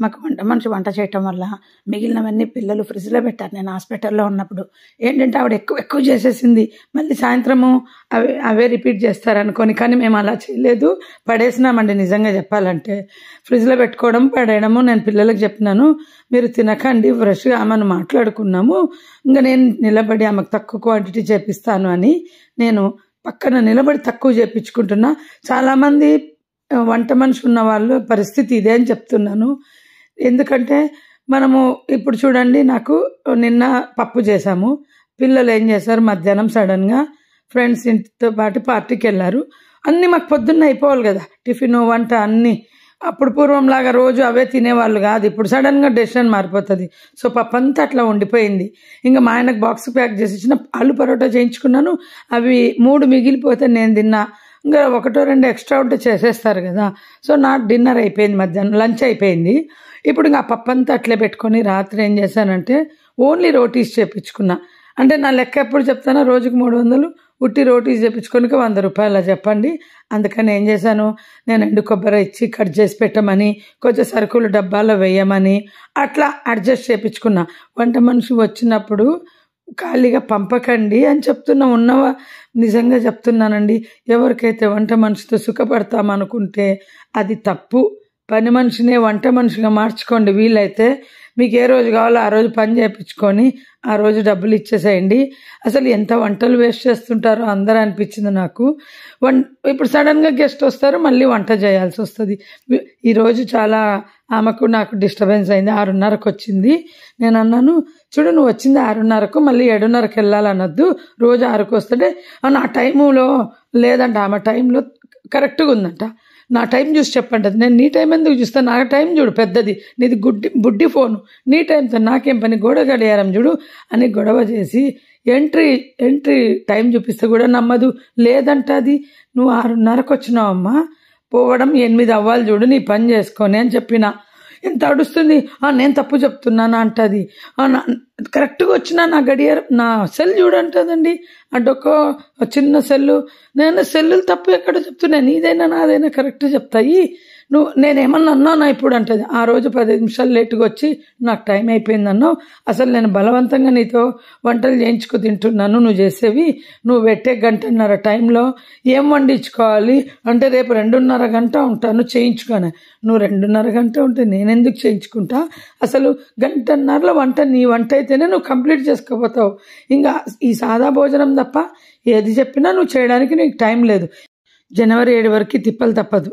మాకు వంట మనిషి వంట చేయటం వల్ల మిగిలినవన్నీ పిల్లలు ఫ్రిడ్జ్లో పెట్టారు. నేను హాస్పిటల్లో ఉన్నప్పుడు ఏంటంటే ఆవిడ ఎక్కువ ఎక్కువ చేసేసింది, మళ్ళీ సాయంత్రము అవే రిపీట్ చేస్తారనుకొని. కానీ మేము అలా చేయలేదు, పడేసినామండి. నిజంగా చెప్పాలంటే ఫ్రిడ్జ్లో పెట్టుకోవడం పడేయడము నేను పిల్లలకు చెప్పినాను, మీరు తినకండి, ఫ్రెష్గా ఆమెను మాట్లాడుకున్నాము. ఇంకా నేను నిలబడి ఆమెకు తక్కువ క్వాంటిటీ చేపిస్తాను అని నేను పక్కన నిలబడి తక్కువ చేపించుకుంటున్నా. చాలామంది వంట మనిషి ఉన్న వాళ్ళ పరిస్థితి ఇదే అని చెప్తున్నాను. ఎందుకంటే మనము ఇప్పుడు చూడండి, నాకు నిన్న పప్పు చేసాము, పిల్లలు ఏం చేశారు, మధ్యాహ్నం సడన్గా ఫ్రెండ్స్ ఇంటితో పాటు పార్టీకి వెళ్ళారు. అన్నీ మాకు పొద్దున్న అయిపోవాలి కదా, టిఫిన్ వంట అన్నీ. అప్పుడు పూర్వంలాగా రోజు అవే తినేవాళ్ళు కాదు, ఇప్పుడు సడన్గా డెసిషన్ మారిపోతుంది. సో పప్పు అంతా అట్లా ఉండిపోయింది. ఇంకా మా ఆయనకు బాక్స్ ప్యాక్ చేసి ఇచ్చిన ఆలు పరోటా చేయించుకున్నాను, అవి 3 మిగిలిపోతే నేను తిన్నా. ఇంకా 1-2 ఎక్స్ట్రా ఉంటే చేసేస్తారు కదా. సో నా డిన్నర్ అయిపోయింది, మధ్యాహ్నం లంచ్ అయిపోయింది. ఇప్పుడు ఇంకా ఆ పప్పు అంతా అట్లే పెట్టుకొని రాత్రి ఏం చేశానంటే ఓన్లీ రోటీస్ చేయించుకున్నా. అంటే నా లెక్క ఎప్పుడు చెప్తానో, రోజుకు 300 ఉట్టి రోటీస్ చేయించుకొని 100 రూపాయలు చెప్పండి. అందుకని ఏం చేశాను, నేను ఎండు కొబ్బరి ఇచ్చి కట్ చేసి పెట్టమని, కొంచెం సరుకులు డబ్బాలో వేయమని అట్లా అడ్జస్ట్ చేయించుకున్నా. వంట మనిషి వచ్చినప్పుడు ఖాళీగా పంపకండి అని చెప్తున్నా. ఉన్నవా నిజంగా చెప్తున్నానండి. ఎవరికైతే వంట మనిషితో సుఖపడతామనుకుంటే అది తప్పు. పని మనిషినే వంట మనిషిగా మార్చుకోండి. వీలైతే మీకు ఏ రోజు కావాలో ఆ రోజు పని చేయించుకొని ఆ రోజు డబ్బులు ఇచ్చేసేయండి. అసలు ఎంత వంటలు వేస్ట్ చేస్తుంటారో అందరూ అనిపించింది నాకు. ఇప్పుడు సడన్గా గెస్ట్ వస్తారు, మళ్ళీ వంట చేయాల్సి వస్తుంది. ఈరోజు చాలా ఆమెకు నాకు డిస్టర్బెన్స్ అయింది. 6:30కు వచ్చింది. నేను అన్నాను, చూడు నువ్వు వచ్చింది 6:30కు, మళ్ళీ 7:30కు వెళ్ళాలనొద్దు, రోజు 6కు వస్తుంటే నా టైములో లేదంట, ఆమె టైంలో కరెక్ట్గా ఉందంట. నా టైం చూసి చెప్పండి. అది నేను నీ టైం ఎందుకు చూస్తాను, నా టైం చూడు పెద్దది, నీది బుడ్డి ఫోను, నీ టైంతో నాకేం పని, గొడవ గడియారం చూడు అని గొడవ చేసి ఎంట్రీ టైం చూపిస్తే కూడా నమ్మదు. లేదంట అది నువ్వు 6:30కు వచ్చినావమ్మా, పోవడం 8 అవ్వాలి చూడు, నీ పని చేసుకొని అని చెప్పిన. ఎంత అడుస్తుంది, నేను తప్పు చెప్తున్నానా అంటది. కరెక్ట్గా వచ్చినా నా గడియారం నా సెల్ చూడంటుందండి, అటొక చిన్న సెల్లు. నేను సెల్లులు తప్పు ఎక్కడ చెప్తున్నా, నీదైనా నాదైనా కరెక్ట్ చెప్తాయి. నేనేమన్నా అన్నానా ఇప్పుడు అంటది. ఆ రోజు 10 నిమిషాలు లేటుగా వచ్చి నాకు టైం అయిపోయిందన్నావు, అసలు నేను బలవంతంగా నీతో వంటలు చేయించుకు తింటున్నాను, నువ్వు చేసేవి, నువ్వు పెట్టే 1.5 టైంలో ఏం వండించుకోవాలి అంటే రేపు 2.5 గంట ఉంటాను చేయించుకోను. నువ్వు 2.5 గంట ఉంటే నేనెందుకు చేయించుకుంటా, అసలు 1.5 వంట నీ వంట అయితేనే నువ్వు కంప్లీట్ చేసుకోపోతావు. ఇంకా ఈ సాదా భోజనం తప్ప ఏది చెప్పినా నువ్వు చేయడానికి నీకు టైం లేదు. జనవరి 7 వరకు తిప్పలు తప్పదు.